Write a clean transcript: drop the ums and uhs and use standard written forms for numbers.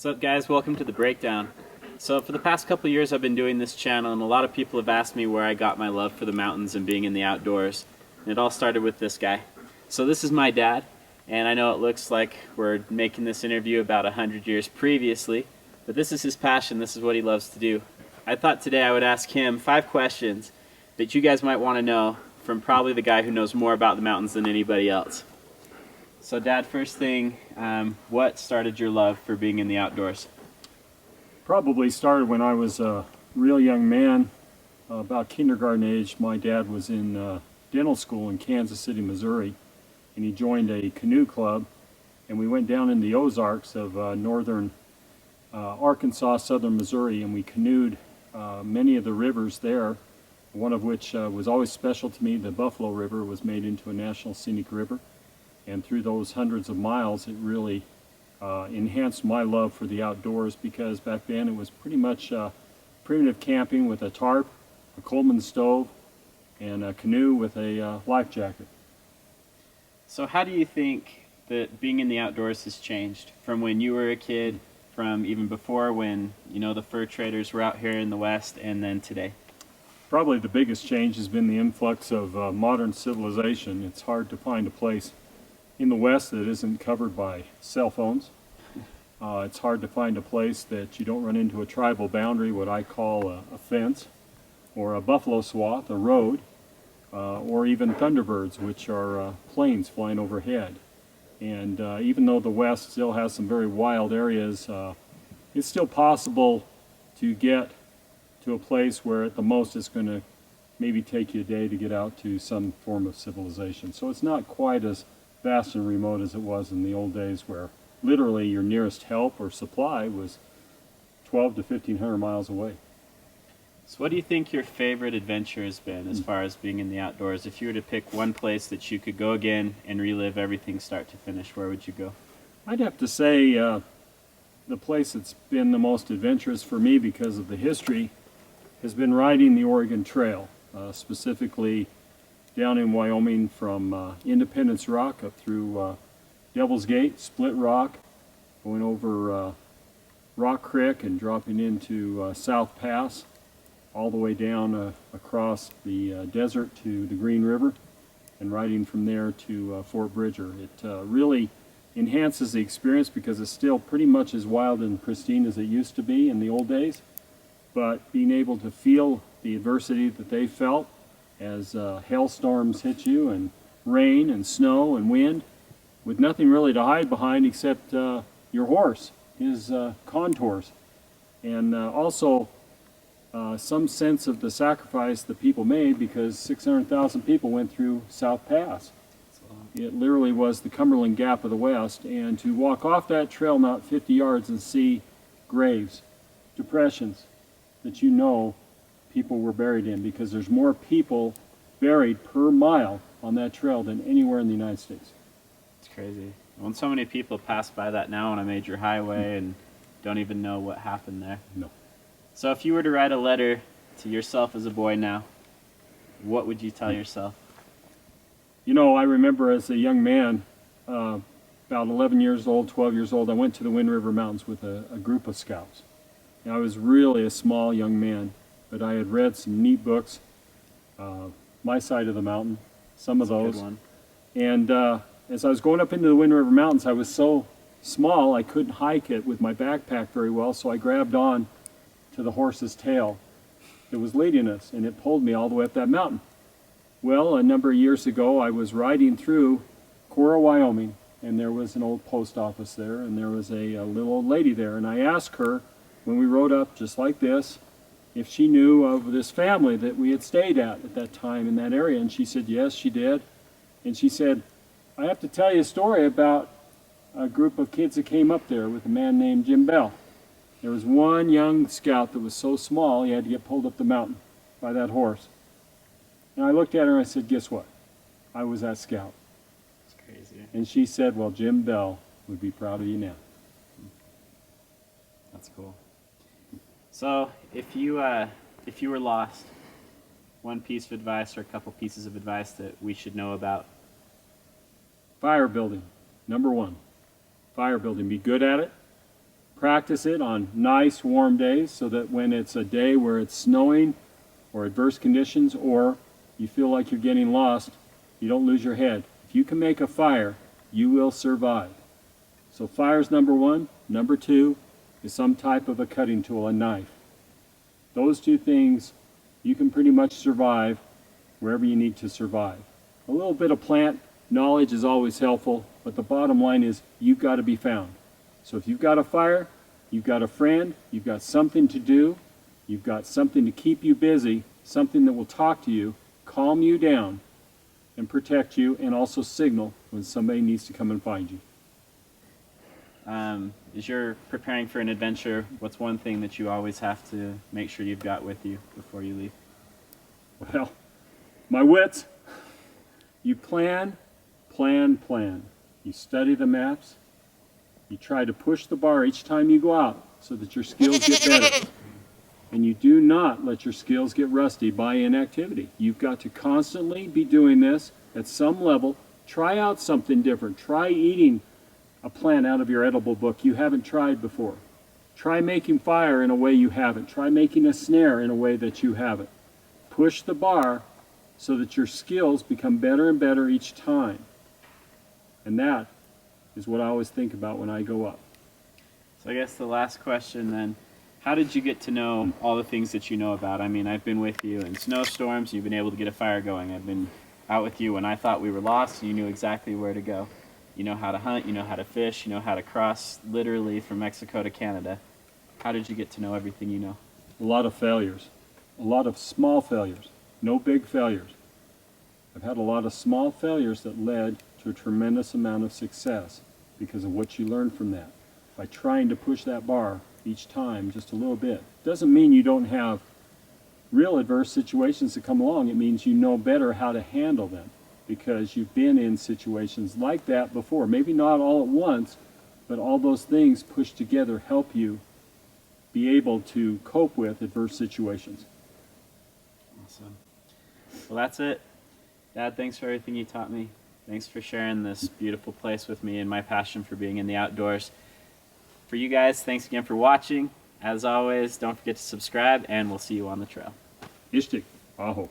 What's up, guys? Welcome to the breakdown. So for the past couple years I've been doing this channel, and a lot of people have asked me where I got my love for the mountains and being in the outdoors. And it all started with this guy. So this is my dad, and I know it looks like we're making this interview about 100 years previously, but this is his passion. This is what he loves to do. I thought today I would ask him 5 questions that you guys might want to know from probably the guy who knows more about the mountains than anybody else. So Dad, first thing, what started your love for being in the outdoors? Probably started when I was a real young man, about kindergarten age. My dad was in dental school in Kansas City, Missouri, and he joined a canoe club, and we went down in the Ozarks of northern Arkansas, southern Missouri, and we canoed many of the rivers there, one of which was always special to me. The Buffalo River was made into a national scenic river, and through those hundreds of miles it really enhanced my love for the outdoors, because back then it was pretty much primitive camping with a tarp, a Coleman stove, and a canoe with a life jacket. So how do you think that being in the outdoors has changed from when you were a kid, from even before when, you know, the fur traders were out here in the West, and then today? Probably the biggest change has been the influx of modern civilization. It's hard to find a place in the West that isn't covered by cell phones. It's hard to find a place that you don't run into a tribal boundary, what I call a fence, or a buffalo swath, a road, or even thunderbirds, which are planes flying overhead. And even though the West still has some very wild areas, it's still possible to get to a place where at the most it's going to maybe take you a day to get out to some form of civilization. So it's not quite as vast and remote as it was in the old days, where literally your nearest help or supply was 12 to 1,500 miles away. So what do you think your favorite adventure has been as far as being in the outdoors? If you were to pick one place that you could go again and relive everything start to finish, where would you go? I'd have to say the place that's been the most adventurous for me because of the history has been riding the Oregon Trail, specifically down in Wyoming from Independence Rock up through Devil's Gate, Split Rock, going over Rock Creek and dropping into South Pass, all the way down across the desert to the Green River, and riding from there to Fort Bridger. It really enhances the experience because it's still pretty much as wild and pristine as it used to be in the old days, but being able to feel the adversity that they felt as hailstorms hit you, and rain and snow and wind, with nothing really to hide behind except your horse, his contours, and also some sense of the sacrifice that people made, because 600,000 people went through South Pass. It literally was the Cumberland Gap of the West, and to walk off that trail not 50 yards and see graves, depressions that you know people were buried in, because there's more people buried per mile on that trail than anywhere in the United States. It's crazy. When so many people pass by that now on a major highway and don't even know what happened there. No. So if you were to write a letter to yourself as a boy now, what would you tell yourself? You know, I remember as a young man, about 11 years old, 12 years old, I went to the Wind River Mountains with a group of scouts. And I was really a small young man, but I had read some neat books, My Side of the Mountain, some of those. Good one. And as I was going up into the Wind River Mountains, I was so small I couldn't hike it with my backpack very well, so I grabbed on to the horse's tail that was leading us, and it pulled me all the way up that mountain. Well, a number of years ago, I was riding through Cora, Wyoming, and there was an old post office there, and there was a little old lady there, and I asked her, when we rode up just like this, if she knew of this family that we had stayed at that time in that area, and she said yes, she did. And she said, I have to tell you a story about a group of kids that came up there with a man named Jim Bell. There was one young scout that was so small he had to get pulled up the mountain by that horse. And I looked at her and I said, guess what? I was that scout. It's crazy. And she said, well, Jim Bell would be proud of you now. That's cool. So if you were lost, one piece of advice or a couple pieces of advice that we should know about? Fire building, number one. Fire building, be good at it. Practice it on nice warm days so that when it's a day where it's snowing or adverse conditions or you feel like you're getting lost, you don't lose your head. If you can make a fire, you will survive. So fire's number one. Number two is some type of a cutting tool, a knife. Those two things, you can pretty much survive wherever you need to survive. A little bit of plant knowledge is always helpful, but the bottom line is you've got to be found. So if you've got a fire, you've got a friend, you've got something to do, you've got something to keep you busy, something that will talk to you, calm you down, and protect you, and also signal when somebody needs to come and find you. As you're preparing for an adventure, what's one thing that you always have to make sure you've got with you before you leave? Well, my wits. You plan, plan, plan. You study the maps. You try to push the bar each time you go out so that your skills get better. And you do not let your skills get rusty by inactivity. You've got to constantly be doing this at some level. Try out something different. Try eating a plant out of your edible book you haven't tried before. Try making fire in a way you haven't. Try making a snare in a way that you haven't. Push the bar so that your skills become better and better each time. And that is what I always think about when I go up. So I guess the last question then, how did you get to know all the things that you know about? I mean, I've been with you in snowstorms, you've been able to get a fire going. I've been out with you when I thought we were lost, and you knew exactly where to go. You know how to hunt, you know how to fish, you know how to cross literally from Mexico to Canada. How did you get to know everything you know? A lot of failures. A lot of small failures. No big failures. I've had a lot of small failures that led to a tremendous amount of success because of what you learn from that. By trying to push that bar each time just a little bit. Doesn't mean you don't have real adverse situations that come along. It means you know better how to handle them because you've been in situations like that before. Maybe not all at once, but all those things pushed together help you be able to cope with adverse situations. Awesome. Well, that's it. Dad, thanks for everything you taught me. Thanks for sharing this beautiful place with me and my passion for being in the outdoors. For you guys, thanks again for watching. As always, don't forget to subscribe, and we'll see you on the trail. Ishtik. Aho.